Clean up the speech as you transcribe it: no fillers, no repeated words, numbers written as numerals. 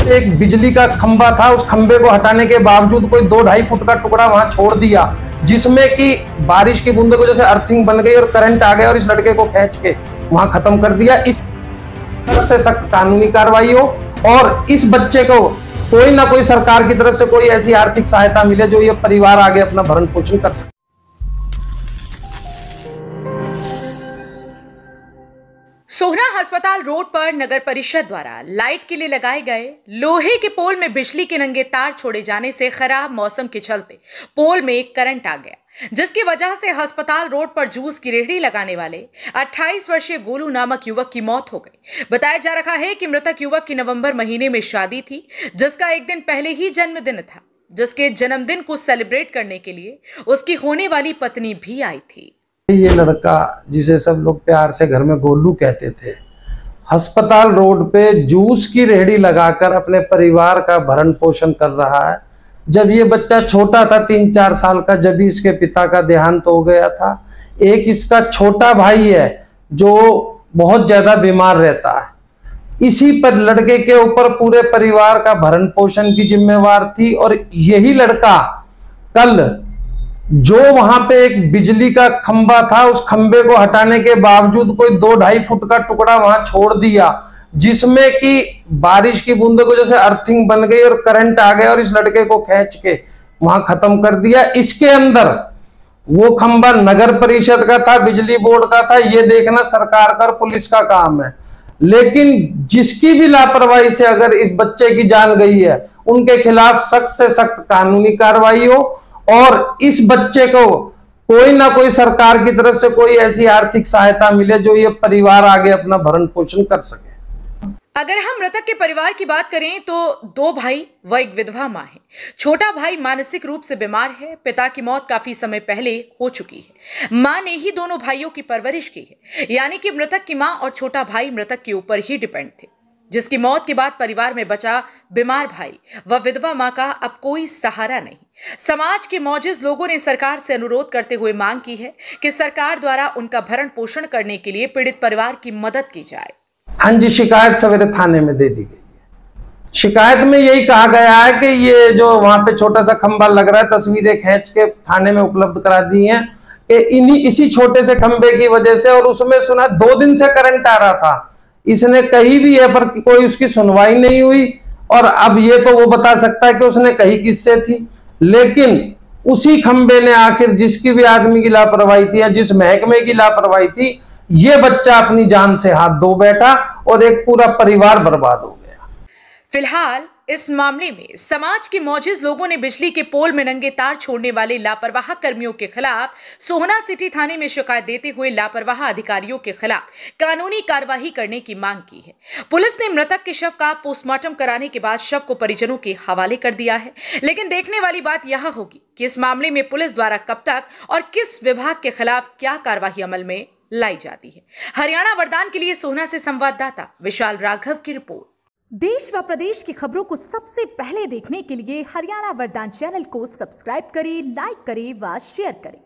एक बिजली का खंबा था, उस खंबे को हटाने के बावजूद कोई 2-2.5 फुट का टुकड़ा वहां छोड़ दिया, जिसमें कि बारिश की बूंदों की वजह से अर्थिंग बन गई और करंट आ गया और इस लड़के को खींच के वहां खत्म कर दिया। इस से सख्त कानूनी कार्रवाई हो और इस बच्चे को कोई ना कोई सरकार की तरफ से कोई ऐसी आर्थिक सहायता मिले जो ये परिवार आगे अपना भरण पोषण कर सके। सोहना अस्पताल रोड पर नगर परिषद द्वारा लाइट के लिए लगाए गए लोहे के पोल में बिजली के नंगे तार छोड़े जाने से खराब मौसम के चलते पोल में करंट आ गया, जिसकी वजह से अस्पताल रोड पर जूस की रेहड़ी लगाने वाले 28 वर्षीय गोलू नामक युवक की मौत हो गई। बताया जा रहा है कि मृतक युवक की नवंबर महीने में शादी थी, जिसका एक दिन पहले ही जन्मदिन था, जिसके जन्मदिन को सेलिब्रेट करने के लिए उसकी होने वाली पत्नी भी आई थी। ये लड़का जिसे सब लोग प्यार से घर में गोलू कहते थे, अस्पताल रोड पे जूस की रेहड़ी लगाकर अपने परिवार का भरण पोषण कर रहा है। जब ये बच्चा छोटा था 3-4 साल का, जब भी इसके पिता का देहांत हो गया था। एक इसका छोटा भाई है जो बहुत ज्यादा बीमार रहता है। इसी पर लड़के के ऊपर पूरे परिवार का भरण पोषण की जिम्मेवार थी और यही लड़का कल जो वहां पे एक बिजली का खंबा था, उस खंबे को हटाने के बावजूद कोई 2-2.5 फुट का टुकड़ा वहां छोड़ दिया, जिसमें कि बारिश की बूंदों की वजह से अर्थिंग बन गई और करंट आ गया और इस लड़के को खींच के वहां खत्म कर दिया। इसके अंदर वो खंबा नगर परिषद का था, बिजली बोर्ड का था, ये देखना सरकार का और पुलिस का काम है। लेकिन जिसकी भी लापरवाही से अगर इस बच्चे की जान गई है, उनके खिलाफ सख्त से सख्त कानूनी कार्रवाई हो और इस बच्चे को कोई ना कोई सरकार की तरफ से कोई ऐसी आर्थिक सहायता मिले जो ये परिवार आगे अपना भरण पोषण कर सके। अगर हम मृतक के परिवार की बात करें तो 2 भाई व एक विधवा मां है। छोटा भाई मानसिक रूप से बीमार है। पिता की मौत काफी समय पहले हो चुकी है। मां ने ही दोनों भाइयों की परवरिश की है, यानी कि मृतक की मां और छोटा भाई मृतक के ऊपर ही डिपेंड थे, जिसकी मौत के बाद परिवार में बचा बीमार भाई व विधवा मां का अब कोई सहारा नहीं। समाज के मौजिज लोगों ने सरकार से अनुरोध करते हुए मांग की है कि सरकार द्वारा उनका भरण पोषण करने के लिए पीड़ित परिवार की मदद की जाए। हाँ जी, शिकायत सवेरे थाने में दे दी गई है। शिकायत में यही कहा गया है कि ये जो वहां पे छोटा सा खंबा लग रहा है, तस्वीरें खींच के थाने में उपलब्ध करा दी हैं कि इसी छोटे से खंबे की वजह से, और उसमें सुना 2 दिन से करंट आ रहा था। इसने कही भी है पर कोई उसकी सुनवाई नहीं हुई और अब ये तो वो बता सकता है कि उसने कही किससे थी, लेकिन उसी खंबे ने आखिर जिसकी भी आदमी की लापरवाही थी या जिस महकमे की लापरवाही थी, ये बच्चा अपनी जान से हाथ धो बैठा और एक पूरा परिवार बर्बाद हो गया। फिलहाल इस मामले में समाज के मौजिज लोगों ने बिजली के पोल में नंगे तार छोड़ने वाले लापरवाह कर्मियों के खिलाफ सोहना सिटी थाने में शिकायत देते हुए लापरवाह अधिकारियों के खिलाफ कानूनी कार्यवाही करने की मांग की है। पुलिस ने मृतक के शव का पोस्टमार्टम कराने के बाद शव को परिजनों के हवाले कर दिया है, लेकिन देखने वाली बात यह होगी कि इस मामले में पुलिस द्वारा कब तक और किस विभाग के खिलाफ क्या कार्यवाही अमल में लाई जाती है। हरियाणा वरदान के लिए सोहना से संवाददाता विशाल राघव की रिपोर्ट। देश व प्रदेश की खबरों को सबसे पहले देखने के लिए हरियाणा वरदान चैनल को सब्सक्राइब करें, लाइक करें व शेयर करें।